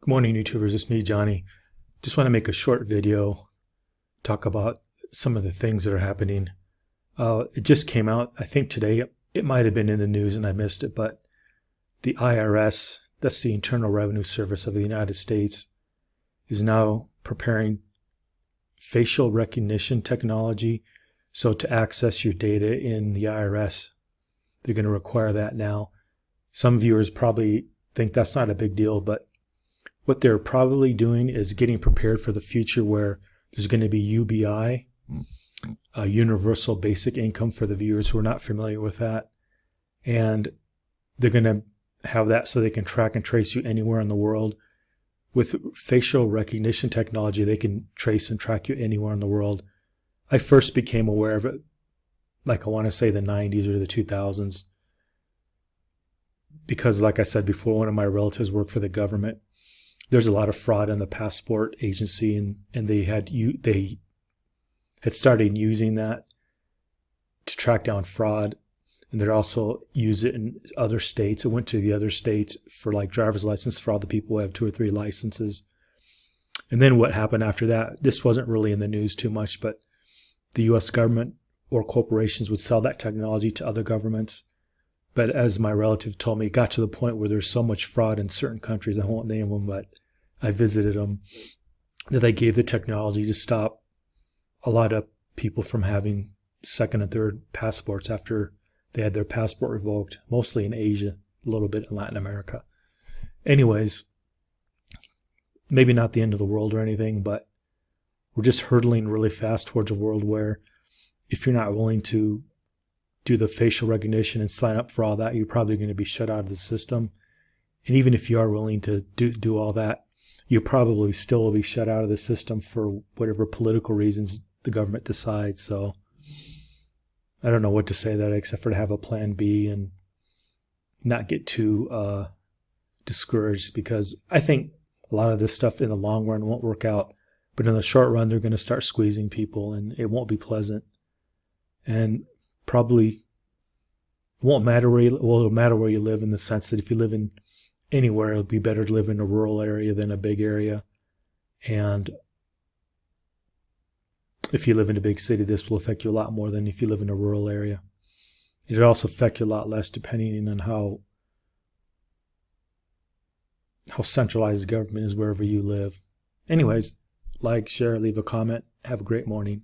Good morning, YouTubers. It's me, Johnny. Just want to make a short video, talk about some of the things that are happening. It just came out, I think today. It might have been in the news and I missed it, but the IRS, that's the Internal Revenue Service of the United States, is now preparing facial recognition technology. So to access your data in the IRS, they're going to require that now. Some viewers probably think that's not a big deal, but what they're probably doing is getting prepared for the future where there's going to be UBI, Universal Basic Income for the viewers who are not familiar with that. And they're going to have that so they can track and trace you anywhere in the world. With facial recognition technology, they can trace and track you anywhere in the world. I first became aware of it, like I want to say the 90s or the 2000s. Because like I said before, one of my relatives worked for the government. There's a lot of fraud in the passport agency, and they had started using that to track down fraud, and they'd also use it in other states. It went to the other states for like driver's license for all the people who have 2 or 3 licenses. And then what happened after that, this wasn't really in the news too much, but the U.S. government or corporations would sell that technology to other governments. But as my relative told me, it got to the point where there's so much fraud in certain countries, I won't name them, but I visited them, that they gave the technology to stop a lot of people from having 2nd and 3rd passports after they had their passport revoked, mostly in Asia, a little bit in Latin America. Anyways, maybe not the end of the world or anything, but we're just hurtling really fast towards a world where if you're not willing to do the facial recognition and sign up for all that, you're probably going to be shut out of the system. And even if you are willing to do all that, you probably still will be shut out of the system for whatever political reasons the government decides. So I don't know what to say to that except for to have a plan B and not get too discouraged, because I think a lot of this stuff in the long run won't work out. But in the short run, they're going to start squeezing people and it won't be pleasant. And probably won't matter where it'll matter where you live, in the sense that if you live in anywhere, it'll be better to live in a rural area than a big area. And if you live in a big city, this will affect you a lot more than if you live in a rural area. It'll also affect you a lot less depending on how centralized the government is wherever you live. Anyways, like, share, leave a comment. Have a great morning.